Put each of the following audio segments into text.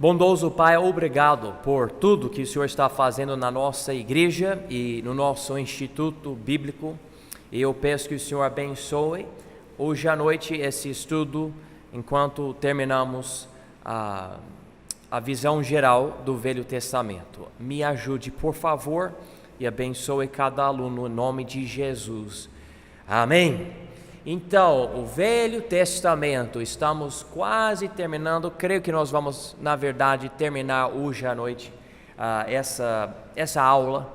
Bondoso Pai, obrigado por tudo que o Senhor está fazendo na nossa igreja e no nosso instituto bíblico. E eu peço que o Senhor abençoe hoje à noite esse estudo, enquanto terminamos a visão geral do Velho Testamento. Me ajude, por favor, e abençoe cada aluno em nome de Jesus. Amém. Então, o Velho Testamento, estamos quase terminando, creio que nós vamos, na verdade, terminar hoje à noite essa aula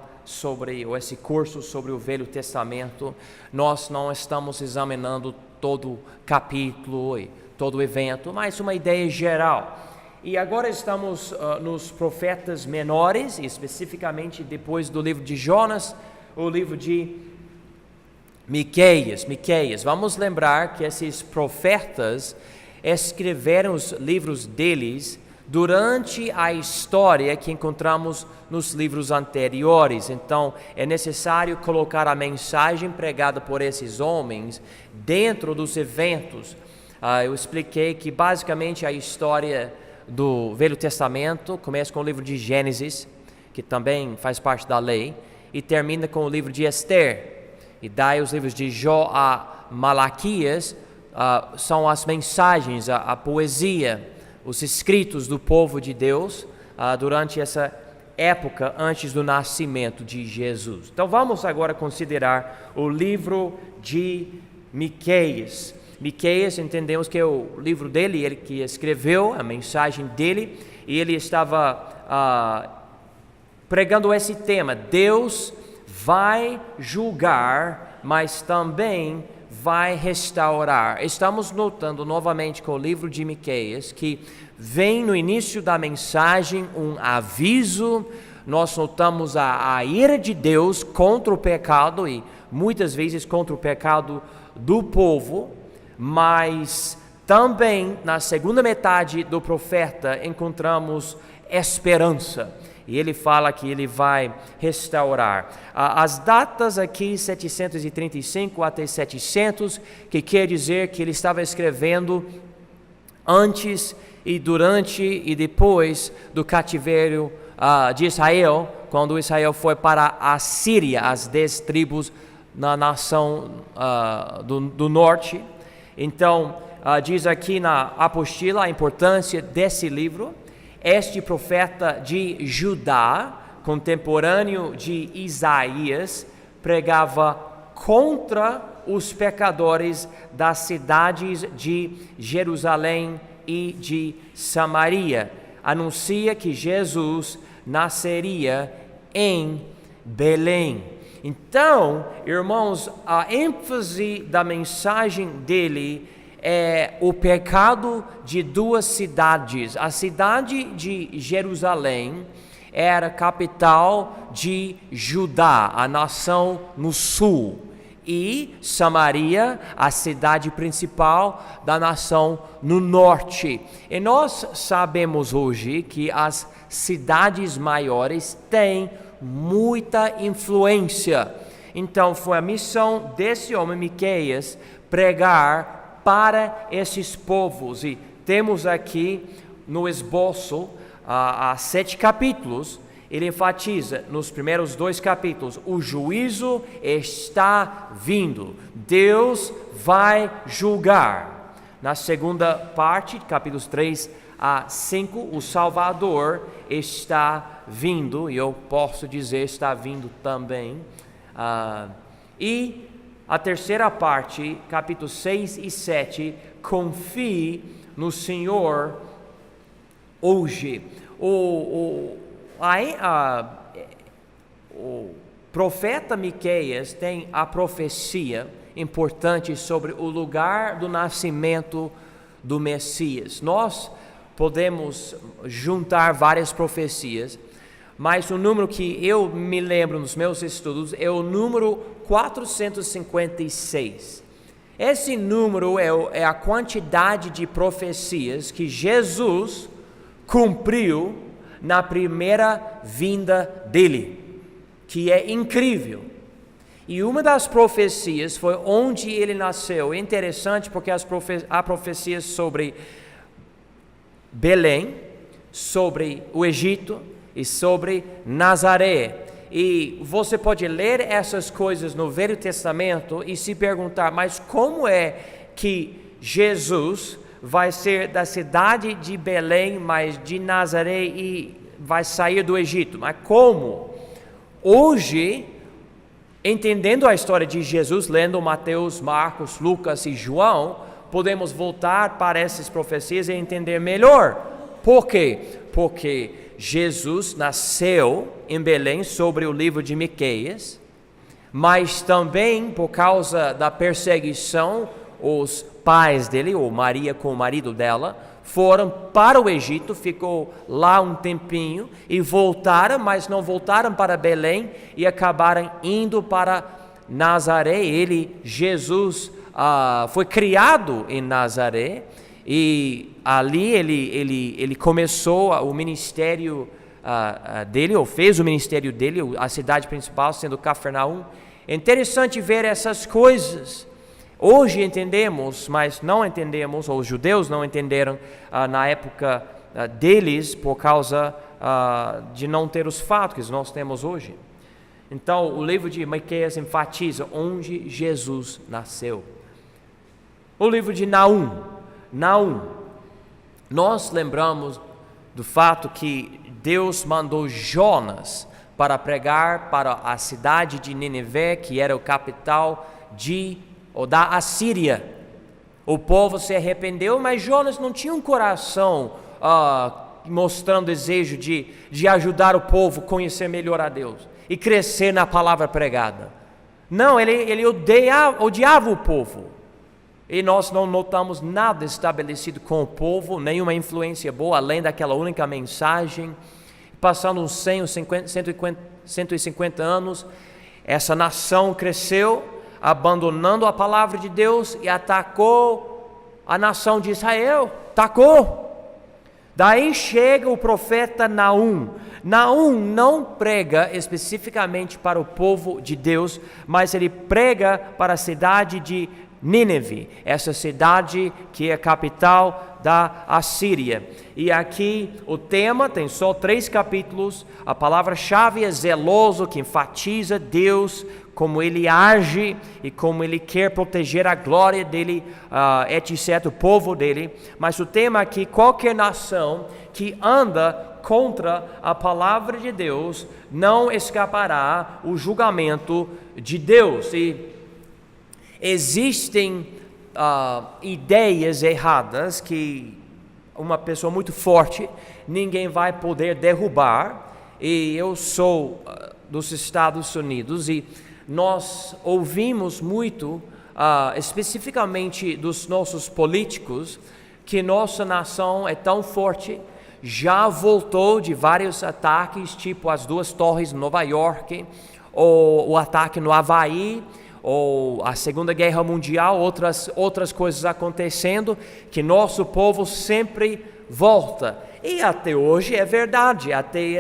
ou esse curso sobre o Velho Testamento. Nós não estamos examinando todo o capítulo e todo o evento, mas uma ideia geral. E agora estamos nos profetas menores, especificamente depois do livro de Jonas, o livro de Miqueias. Vamos lembrar que esses profetas escreveram os livros deles durante a história que encontramos nos livros anteriores. Então, é necessário colocar a mensagem pregada por esses homens dentro dos eventos. Eu expliquei que basicamente a história do Velho Testamento começa com o livro de Gênesis, que também faz parte da lei, e termina com o livro de Esther. E daí os livros de Jó a Malaquias são as mensagens, a poesia, os escritos do povo de Deus durante essa época antes do nascimento de Jesus. Então vamos agora considerar o livro de Miqueias. Miqueias, entendemos que é o livro dele, ele que escreveu a mensagem dele, e ele estava pregando esse tema: Deus vai julgar, mas também vai restaurar. Estamos notando novamente com o livro de Miqueias que vem no início da mensagem um aviso. Nós notamos a ira de Deus contra o pecado e muitas vezes contra o pecado do povo, mas também na segunda metade do profeta encontramos esperança. E ele fala que ele vai restaurar. As datas aqui, 735 até 700, que quer dizer que ele estava escrevendo antes e durante e depois do cativeiro de Israel, quando Israel foi para a Síria, as 10 tribos na nação do norte. Então, diz aqui na apostila a importância desse livro. Este profeta de Judá, contemporâneo de Isaías, pregava contra os pecadores das cidades de Jerusalém e de Samaria. Anuncia que Jesus nasceria em Belém. Então, irmãos, a ênfase da mensagem dele é o pecado de duas cidades. A cidade de Jerusalém era a capital de Judá, a nação no sul, e Samaria, a cidade principal da nação no norte. E nós sabemos hoje que as cidades maiores têm muita influência. Então foi a missão desse homem Miqueias pregar para esses povos, e temos aqui no esboço há 7 capítulos. Ele enfatiza nos primeiros 2 capítulos: o juízo está vindo, Deus vai julgar. Na segunda parte, capítulos 3 a 5, o Salvador está vindo, e eu posso dizer está vindo também. E a terceira parte, capítulos 6 e 7, confie no Senhor hoje. O profeta Miqueias tem a profecia importante sobre o lugar do nascimento do Messias. Nós podemos juntar várias profecias, mas o número que eu me lembro nos meus estudos é o número 456. Esse número é a quantidade de profecias que Jesus cumpriu na primeira vinda dele, que é incrível. E uma das profecias foi onde ele nasceu. É interessante porque há profecias sobre Belém, sobre o Egito e sobre Nazaré. E você pode ler essas coisas no Velho Testamento e se perguntar, mas como é que Jesus vai ser da cidade de Belém, mas de Nazaré e vai sair do Egito? Mas como? Hoje, entendendo a história de Jesus, lendo Mateus, Marcos, Lucas e João, podemos voltar para essas profecias e entender melhor. Por quê? Porque Jesus nasceu em Belém sobre o livro de Miqueias, mas também por causa da perseguição, os pais dele, ou Maria com o marido dela, foram para o Egito, ficou lá um tempinho e voltaram, mas não voltaram para Belém e acabaram indo para Nazaré. Jesus foi criado em Nazaré e ali ele começou o ministério dele, ou fez o ministério dele, a cidade principal sendo Cafarnaum. É interessante ver essas coisas. Hoje entendemos, mas não entendemos, ou os judeus não entenderam na época deles, por causa de não ter os fatos que nós temos hoje. Então, o livro de Miqueias enfatiza onde Jesus nasceu. O livro de Naum, nós lembramos do fato que Deus mandou Jonas para pregar para a cidade de Nínive, que era a capital da Assíria. O povo se arrependeu, mas Jonas não tinha um coração mostrando desejo de ajudar o povo a conhecer melhor a Deus e crescer na palavra pregada. Não, ele odiava o povo. E nós não notamos nada estabelecido com o povo, nenhuma influência boa, além daquela única mensagem. Passando uns 150 anos, essa nação cresceu, abandonando a palavra de Deus e atacou a nação de Israel. Atacou. Daí chega o profeta Naum. Naum não prega especificamente para o povo de Deus, mas ele prega para a cidade de Nínive, essa cidade que é a capital da Assíria. E aqui o tema tem só 3 capítulos. A palavra-chave é zeloso, que enfatiza Deus, como Ele age e como Ele quer proteger a glória dEle, etc., o povo dEle. Mas o tema aqui, qualquer nação que anda contra a palavra de Deus não escapará o julgamento de Deus. E existem ideias erradas que uma pessoa muito forte ninguém vai poder derrubar. E eu sou dos Estados Unidos e nós ouvimos muito, especificamente dos nossos políticos, que nossa nação é tão forte, já voltou de vários ataques, tipo as 2 torres em Nova York, ou o ataque no Havaí, ou a Segunda Guerra Mundial, outras coisas acontecendo, que nosso povo sempre volta. E até hoje é verdade, até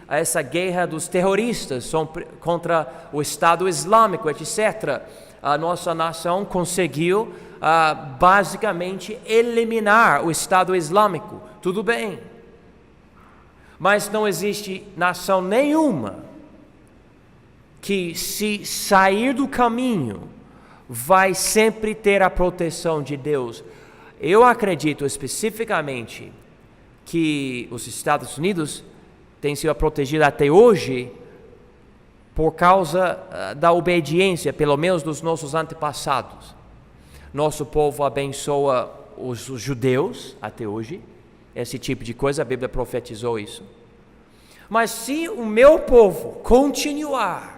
essa guerra dos terroristas contra o Estado Islâmico, etc. A nossa nação conseguiu basicamente eliminar o Estado Islâmico. Tudo bem. Mas não existe nação nenhuma que, se sair do caminho, vai sempre ter a proteção de Deus. Eu acredito especificamente que os Estados Unidos têm sido protegidos até hoje por causa da obediência, pelo menos dos nossos antepassados. Nosso povo abençoa os judeus até hoje, esse tipo de coisa, a Bíblia profetizou isso. Mas se o meu povo continuar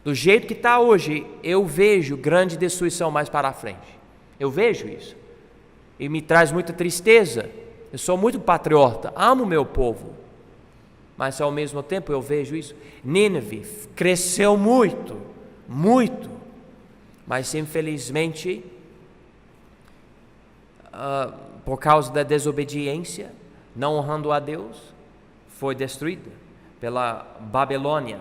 do jeito que está hoje, eu vejo grande destruição mais para a frente. Eu vejo isso. E me traz muita tristeza. Eu sou muito patriota, amo o meu povo. Mas ao mesmo tempo eu vejo isso. Nínive cresceu muito, muito. Mas infelizmente, por causa da desobediência, não honrando a Deus, foi destruída pela Babilônia.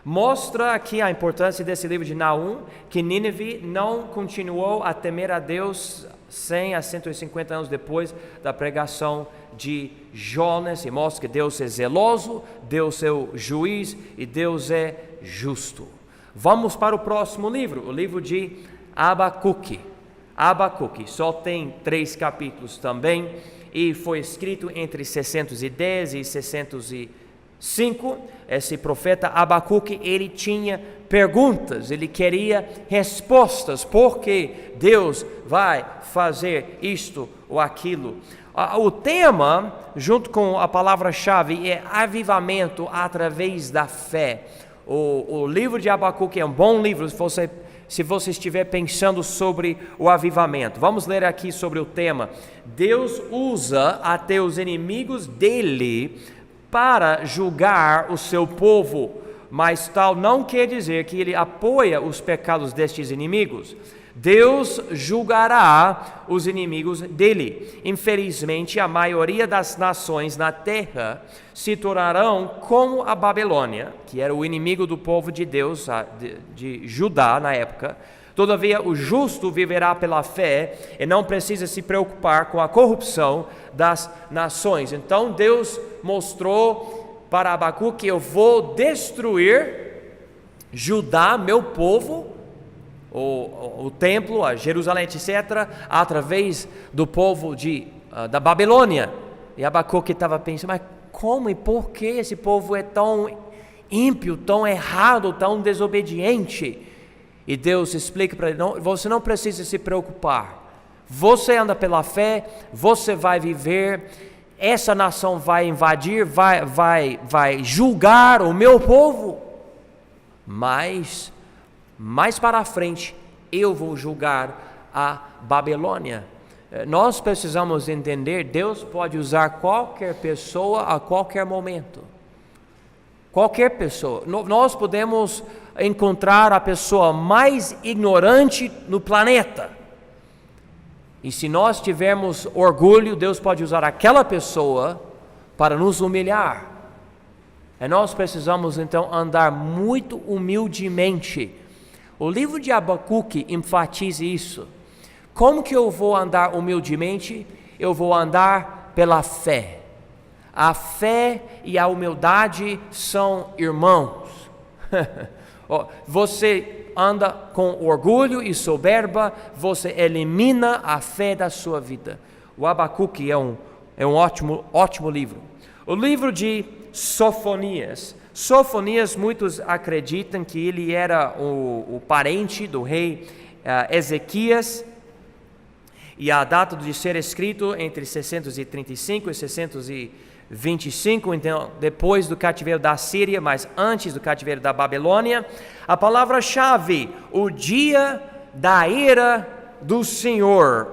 Mostra aqui a importância desse livro de Naum, que Nínive não continuou a temer a Deus 100 a 150 anos depois da pregação de Jonas, e mostra que Deus é zeloso, Deus é o juiz e Deus é justo. Vamos para o próximo livro, o livro de Abacuque. Abacuque só tem 3 capítulos também, e foi escrito entre 610 e 605. Esse profeta Abacuque, ele tinha perguntas, ele queria respostas, porque Deus vai fazer isto ou aquilo. O tema, junto com a palavra-chave, é avivamento através da fé. O livro de Abacuque é um bom livro se você estiver pensando sobre o avivamento. Vamos ler aqui sobre o tema. Deus usa até os inimigos dele para julgar o seu povo, mas tal não quer dizer que ele apoia os pecados destes inimigos. Deus julgará os inimigos dele. Infelizmente, a maioria das nações na terra se tornarão como a Babilônia, que era o inimigo do povo de Deus, de Judá na época. Todavia, o justo viverá pela fé e não precisa se preocupar com a corrupção das nações. Então, Deus mostrou para Abacuque: eu vou destruir Judá, meu povo, o templo, a Jerusalém, etc., através do povo da Babilônia. E Abacuque estava pensando: mas como e por que esse povo é tão ímpio, tão errado, tão desobediente? E Deus explica para ele: não, você não precisa se preocupar. Você anda pela fé, você vai viver, essa nação vai invadir, vai julgar o meu povo, mas mais para frente eu vou julgar a Babilônia. Nós precisamos entender: Deus pode usar qualquer pessoa a qualquer momento. Qualquer pessoa. Nós podemos encontrar a pessoa mais ignorante no planeta, e se nós tivermos orgulho, Deus pode usar aquela pessoa para nos humilhar. E nós precisamos então andar muito humildemente. O livro de Abacuque enfatiza isso. Como que eu vou andar humildemente? Eu vou andar pela fé. A fé e a humildade são irmãos. Você anda com orgulho e soberba, você elimina a fé da sua vida. O Abacuque é um ótimo livro. O livro de Sofonias. Sofonias, muitos acreditam que ele era o parente do rei Ezequias, e a data de ser escrito entre 635 e 625, então depois do cativeiro da Síria, mas antes do cativeiro da Babilônia. A palavra-chave: o dia da ira do Senhor.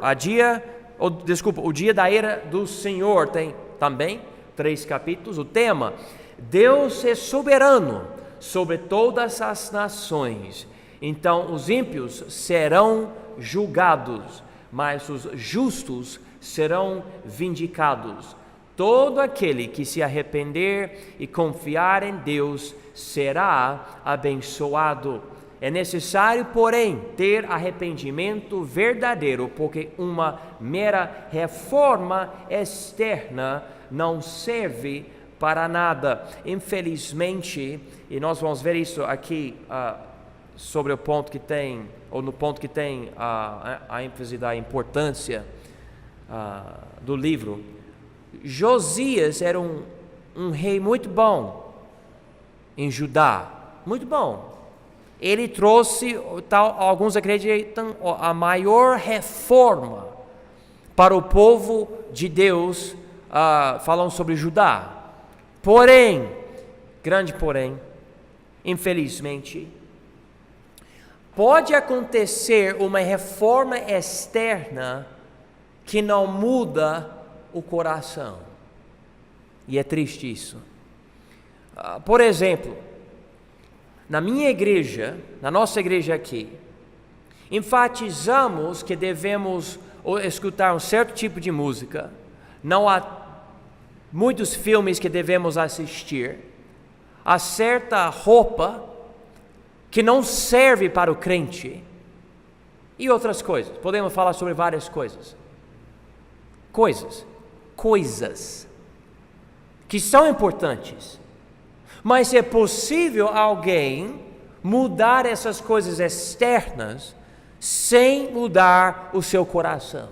O dia da ira do Senhor tem também 3 capítulos. O tema: Deus é soberano sobre todas as nações. Então os ímpios serão julgados, mas os justos serão vindicados. Todo aquele que se arrepender e confiar em Deus será abençoado. É necessário, porém, ter arrependimento verdadeiro, porque uma mera reforma externa não serve para nada. Infelizmente, e nós vamos ver isso aqui sobre o ponto que tem, ou no ponto que tem a ênfase da importância do livro. Josias era um rei muito bom em Judá, muito bom. Ele trouxe, alguns acreditam, a maior reforma para o povo de Deus, falando sobre Judá. Porém, grande porém, infelizmente, pode acontecer uma reforma externa que não muda o coração. E é triste isso. Por exemplo, na minha igreja, na nossa igreja aqui, enfatizamos que devemos escutar um certo tipo de música. Não há muitos filmes que devemos assistir. Há certa roupa que não serve para o crente. E outras coisas, podemos falar sobre várias coisas. Coisas que são importantes. Mas é possível alguém mudar essas coisas externas sem mudar o seu coração.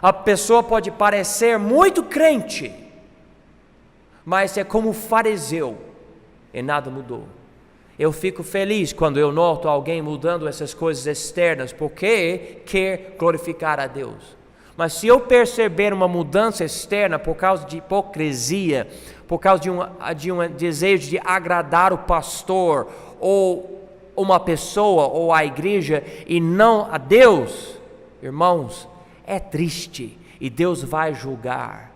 A pessoa pode parecer muito crente, mas é como fariseu e nada mudou. Eu fico feliz quando eu noto alguém mudando essas coisas externas, porque quer glorificar a Deus. Mas se eu perceber uma mudança externa por causa de hipocrisia, por causa de um desejo de agradar o pastor, ou uma pessoa, ou a igreja, e não a Deus, irmãos, é triste, e Deus vai julgar.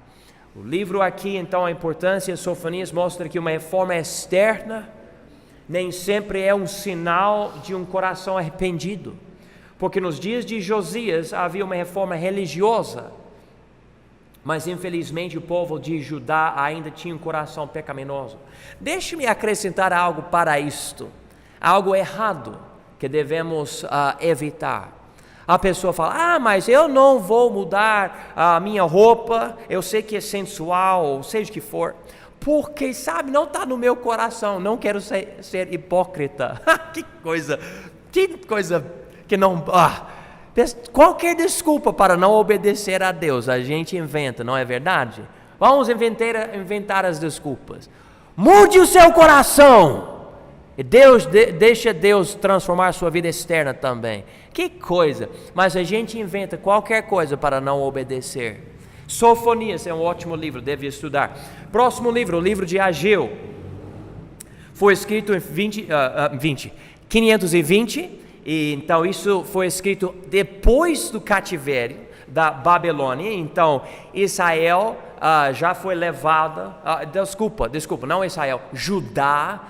O livro aqui, então, a importância de Sofonias mostra que uma reforma externa nem sempre é um sinal de um coração arrependido. Porque nos dias de Josias havia uma reforma religiosa, mas infelizmente o povo de Judá ainda tinha um coração pecaminoso. Deixe-me acrescentar algo para isto, algo errado que devemos evitar. A pessoa fala, mas eu não vou mudar a minha roupa, eu sei que é sensual, ou seja o que for, porque, sabe, não está no meu coração, não quero ser hipócrita. Que coisa que não... qualquer desculpa para não obedecer a Deus, a gente inventa, não é verdade? Vamos inventar as desculpas. Mude o seu coração! E deixa Deus transformar a sua vida externa também. Que coisa! Mas a gente inventa qualquer coisa para não obedecer. Sofonias é um ótimo livro, deve estudar. Próximo livro, o livro de Ageu. Foi escrito em 520. E, então isso foi escrito depois do cativério da Babilônia. Então Israel já foi levada, não Israel, Judá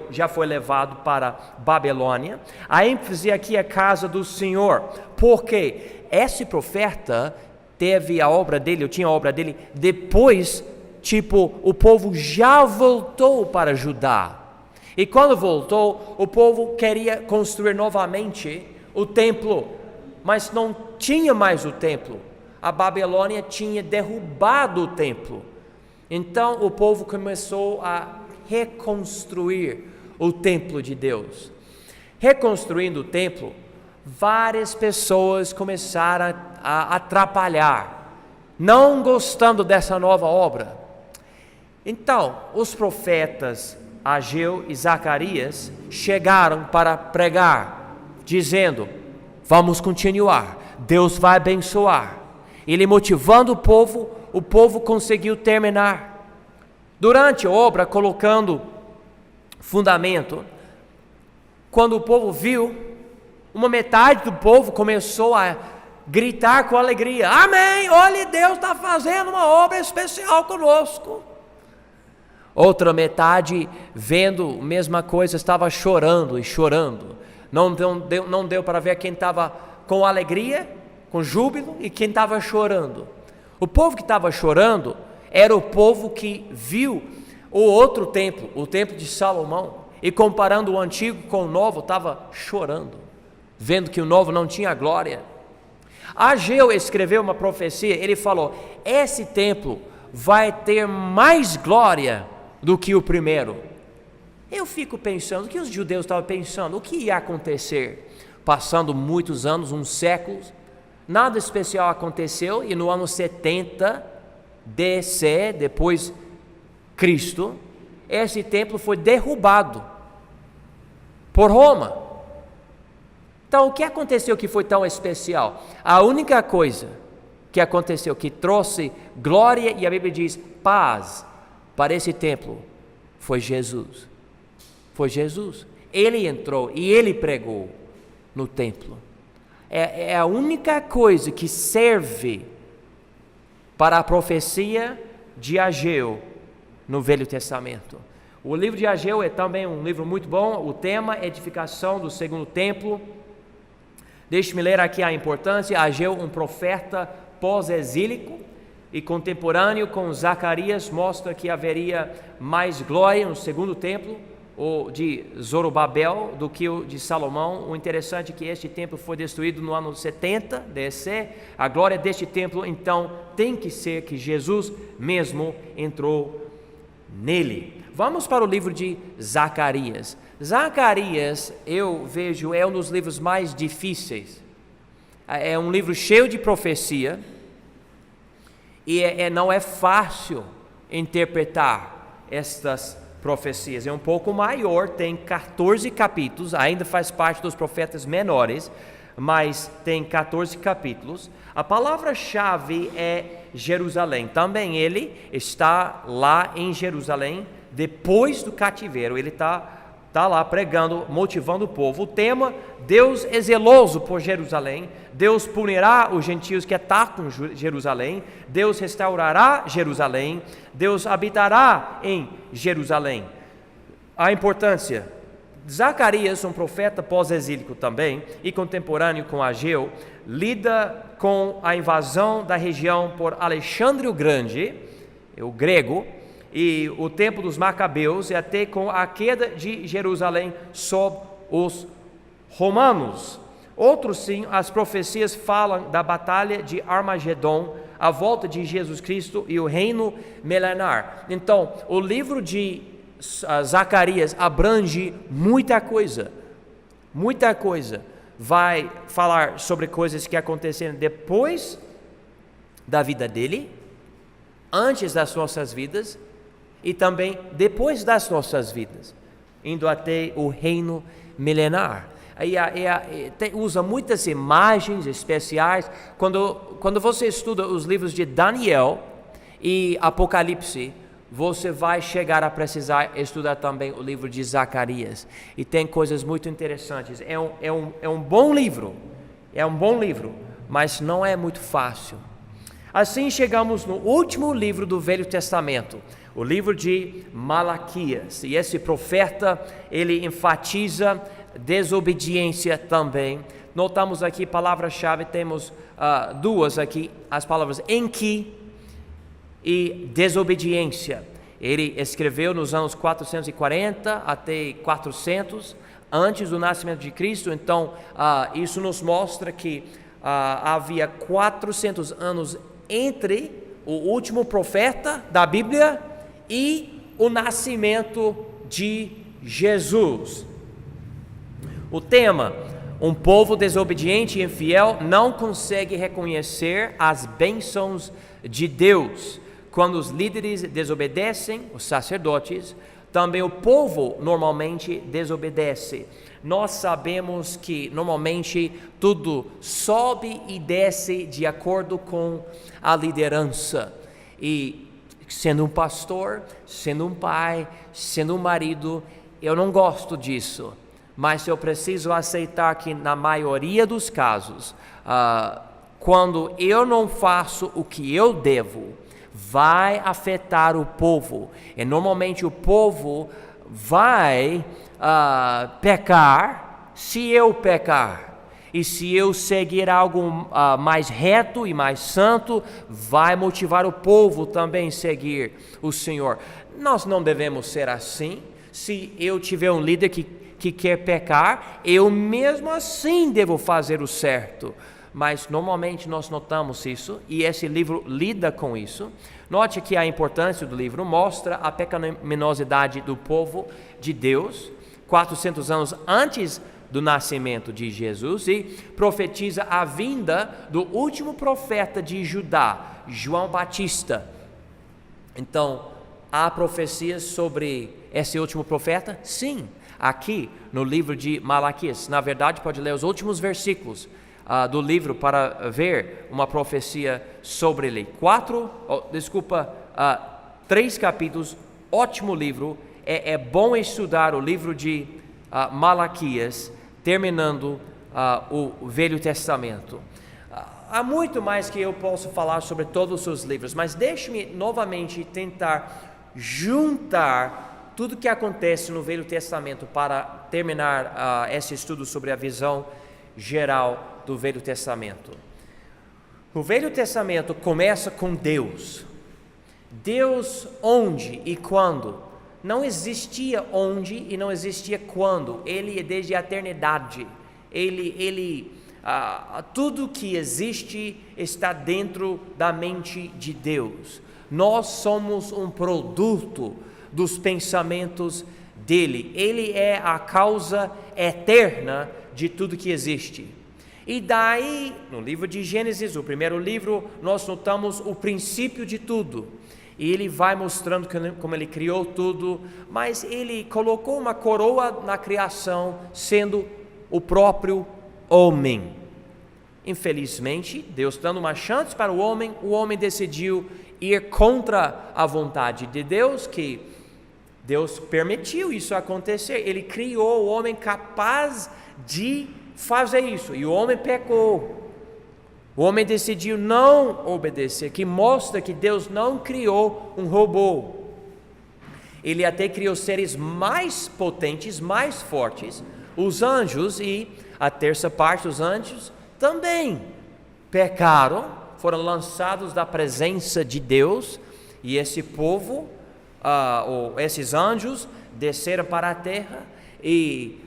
já foi levado para Babilônia. A ênfase aqui é a casa do Senhor, porque esse profeta tinha a obra dele depois, o povo já voltou para Judá. E quando voltou, o povo queria construir novamente o templo, mas não tinha mais o templo. A Babilônia tinha derrubado o templo. Então o povo começou a reconstruir o templo de Deus. Reconstruindo o templo, várias pessoas começaram a atrapalhar, não gostando dessa nova obra. Então, os profetas Ageu e Zacarias chegaram para pregar, dizendo, vamos continuar, Deus vai abençoar. Ele motivando o povo conseguiu terminar. Durante a obra, colocando fundamento, quando o povo viu, uma metade do povo começou a gritar com alegria, amém, olha, Deus está fazendo uma obra especial conosco. Outra metade, vendo a mesma coisa, estava chorando e chorando. Não deu para ver quem estava com alegria, com júbilo, e quem estava chorando. O povo que estava chorando era o povo que viu o outro templo, o templo de Salomão, e comparando o antigo com o novo, estava chorando, vendo que o novo não tinha glória. Ageu escreveu uma profecia, ele falou, esse templo vai ter mais glória do que o primeiro. Eu fico pensando, o que os judeus estavam pensando? O que ia acontecer? Passando muitos anos, uns séculos, nada especial aconteceu, e no ano 70 DC, depois Cristo, esse templo foi derrubado por Roma. Então, o que aconteceu que foi tão especial? A única coisa que aconteceu, que trouxe glória, e a Bíblia diz paz, para esse templo, foi Jesus. Foi Jesus. Ele entrou e ele pregou no templo. É a única coisa que serve para a profecia de Ageu no Velho Testamento. O livro de Ageu é também um livro muito bom. O tema é edificação do segundo templo. Deixe-me ler aqui a importância. Ageu, um profeta pós-exílico e contemporâneo com Zacarias, mostra que haveria mais glória no segundo templo o de Zorobabel do que o de Salomão. O interessante é que este templo foi destruído no ano 70 DC. A glória deste templo, então, tem que ser que Jesus mesmo entrou nele. Vamos para o livro de Zacarias. Zacarias, eu vejo, é um dos livros mais difíceis. É um livro cheio de profecia e não é fácil interpretar estas profecias. É um pouco maior, tem 14 capítulos, ainda faz parte dos profetas menores, mas tem 14 capítulos. A palavra-chave é Jerusalém. Também ele está lá em Jerusalém, depois do cativeiro. Ele está lá pregando, motivando o povo. O tema: Deus é zeloso por Jerusalém. Deus punirá os gentios que atacam Jerusalém. Deus restaurará Jerusalém. Deus habitará em Jerusalém. A importância: Zacarias, um profeta pós-exílico também e contemporâneo com Ageu, lida com a invasão da região por Alexandre o Grande, o grego, e o tempo dos Macabeus, e até com a queda de Jerusalém sob os romanos. Outros sim, as profecias falam da batalha de Armagedon, a volta de Jesus Cristo e o reino milenar. Então, o livro de Zacarias abrange muita coisa. Vai falar sobre coisas que aconteceram depois da vida dele, antes das nossas vidas e também depois das nossas vidas, indo até o reino milenar. Usa muitas imagens especiais. Quando você estuda os livros de Daniel e Apocalipse, você vai chegar a precisar estudar também o livro de Zacarias. E tem coisas muito interessantes. É um bom livro, mas não é muito fácil. Assim chegamos no último livro do Velho Testamento, o livro de Malaquias. E esse profeta, ele enfatiza desobediência também. Notamos aqui palavra-chave, temos duas aqui, as palavras em que e desobediência. Ele escreveu nos anos 440 até 400, antes do nascimento de Cristo. Então, isso nos mostra que havia 400 anos entre o último profeta da Bíblia e o nascimento de Jesus. O tema: um povo desobediente e infiel não consegue reconhecer as bênçãos de Deus. Quando os líderes desobedecem, os sacerdotes, também o povo normalmente desobedece. Nós sabemos que normalmente tudo sobe e desce de acordo com a liderança. E sendo um pastor, sendo um pai, sendo um marido, eu não gosto disso. Mas eu preciso aceitar que na maioria dos casos, quando eu não faço o que eu devo, vai afetar o povo. E normalmente o povo vai pecar se eu pecar. E se eu seguir algo mais reto e mais santo, vai motivar o povo também a seguir o Senhor. Nós não devemos ser assim. Se eu tiver um líder que quer pecar, eu mesmo assim devo fazer o certo. Mas normalmente nós notamos isso, e esse livro lida com isso. Note que a importância do livro mostra a pecaminosidade do povo de Deus, 400 anos antes do nascimento de Jesus, e profetiza a vinda do último profeta de Judá, João Batista. Então, há profecias sobre esse último profeta? Sim, aqui no livro de Malaquias. Na verdade, pode ler os últimos versículos do livro para ver uma profecia sobre ele. 3 capítulos, ótimo livro. É bom estudar o livro de Malaquias, terminando o Velho Testamento. Há muito mais que eu posso falar sobre todos os livros, mas deixe-me novamente tentar juntar tudo que acontece no Velho Testamento para terminar esse estudo sobre a visão geral do Velho Testamento. O Velho Testamento começa com Deus. Deus onde e quando não existia onde e não existia quando. Ele é desde a eternidade. Tudo que existe está dentro da mente de Deus. Nós somos um produto dos pensamentos dele. Ele é a causa eterna de tudo que existe. E daí, no livro de Gênesis, o primeiro livro, nós notamos o princípio de tudo. E ele vai mostrando como ele criou tudo, mas ele colocou uma coroa na criação, sendo o próprio homem. Infelizmente, Deus dando uma chance para o homem decidiu ir contra a vontade de Deus, que Deus permitiu isso acontecer. Ele criou o homem capaz de fazer isso, e o homem pecou. O homem decidiu não obedecer, que mostra que Deus não criou um robô. Ele até criou seres mais potentes, mais fortes, os anjos, e a terça parte dos anjos também pecaram, foram lançados da presença de Deus, e esse povo, esses anjos, desceram para a terra, e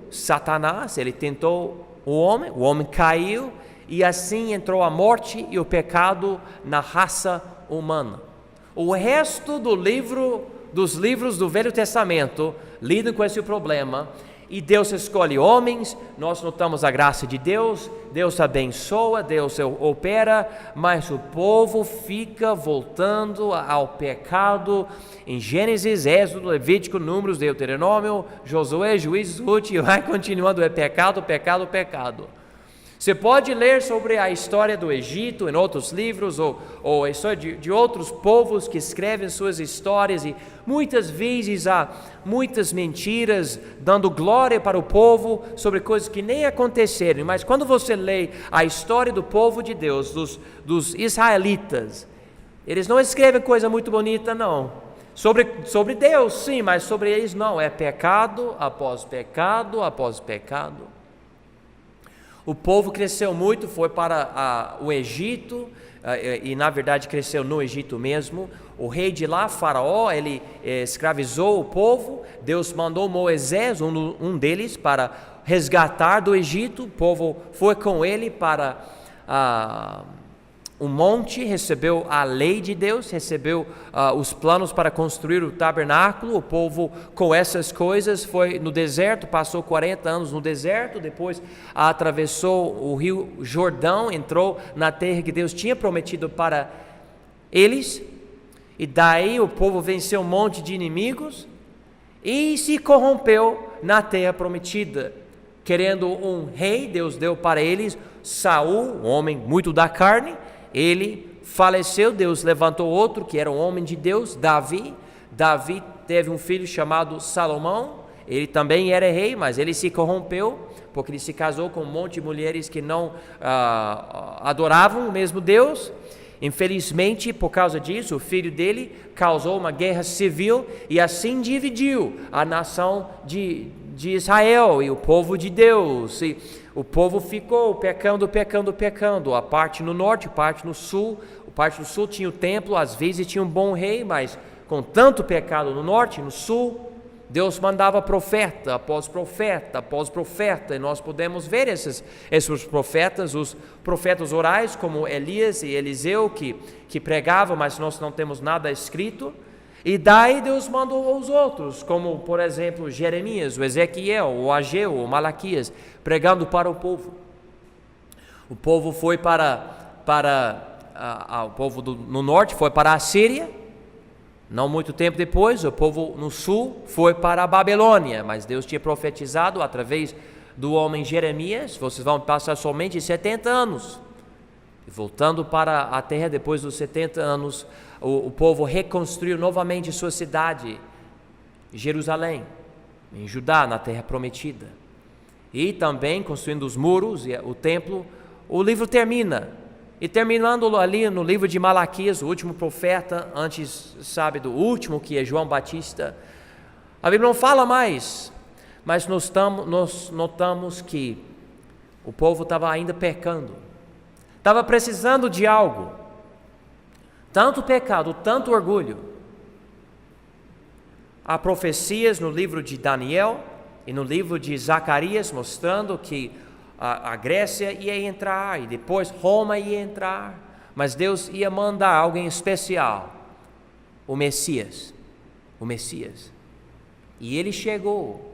Satanás, ele tentou o homem caiu, e assim entrou a morte e o pecado na raça humana. O resto dos livros do Velho Testamento lidam com esse problema, e Deus escolhe homens. Nós notamos a graça de Deus, Deus abençoa, Deus opera, mas o povo fica voltando ao pecado. Em Gênesis, Êxodo, Levítico, Números, Deuteronômio, Josué, Juízes, Ruth, e vai continuando, é pecado, pecado, pecado. Você pode ler sobre a história do Egito em outros livros, ou a história de outros povos que escrevem suas histórias, e muitas vezes há muitas mentiras, dando glória para o povo sobre coisas que nem aconteceram. Mas quando você lê a história do povo de Deus, dos israelitas, eles não escrevem coisa muito bonita, não. Sobre Deus, sim, mas sobre eles não. É pecado após pecado após pecado. O povo cresceu muito, foi para o Egito, e na verdade cresceu no Egito mesmo. O rei de lá, Faraó, ele escravizou o povo. Deus mandou Moisés, um deles, para resgatar do Egito. O povo foi com ele para um monte, recebeu a lei de Deus, recebeu os planos para construir o tabernáculo. O povo, com essas coisas, foi no deserto, passou 40 anos no deserto, depois atravessou o rio Jordão, entrou na terra que Deus tinha prometido para eles, e daí o povo venceu um monte de inimigos e se corrompeu na terra prometida, querendo um rei. Deus deu para eles Saul, um homem muito da carne. Ele faleceu, Deus levantou outro que era um homem de Deus, Davi. Davi teve um filho chamado Salomão. Ele também era rei, mas ele se corrompeu, porque ele se casou com um monte de mulheres que não adoravam o mesmo Deus. Infelizmente, por causa disso, o filho dele causou uma guerra civil, e assim dividiu a nação de Israel e o povo de Deus. E o povo ficou pecando, a parte no norte, a parte no sul. A parte no sul tinha o templo, às vezes tinha um bom rei, mas com tanto pecado no norte e no sul, Deus mandava profeta após profeta após profeta, e nós podemos ver esses profetas, os profetas orais como Elias e Eliseu, que pregavam, mas nós não temos nada escrito. E daí Deus mandou os outros, como por exemplo Jeremias, o Ezequiel, o Ageu, o Malaquias, pregando para o povo. O povo foi o povo no norte foi para a Síria. Não muito tempo depois, o povo no sul foi para a Babilônia, mas Deus tinha profetizado através do homem Jeremias: vocês vão passar somente 70 anos. E voltando para a terra depois dos 70 anos, o povo reconstruiu novamente sua cidade, Jerusalém, em Judá, na terra prometida. E também construindo os muros e o templo. O livro termina. E terminando ali no livro de Malaquias, o último profeta, antes, do último, que é João Batista, a Bíblia não fala mais, mas nós notamos que o povo estava ainda pecando, estava precisando de algo. Tanto pecado, tanto orgulho, há profecias no livro de Daniel e no livro de Zacarias mostrando que a Grécia ia entrar e depois Roma ia entrar, mas Deus ia mandar alguém especial, o Messias. E ele chegou,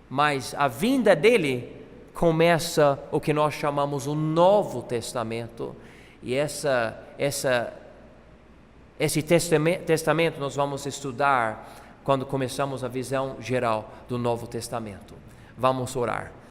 mas a vinda dele começa o que nós chamamos o Novo Testamento, e esse testamento nós vamos estudar quando começamos a visão geral do Novo Testamento. Vamos orar.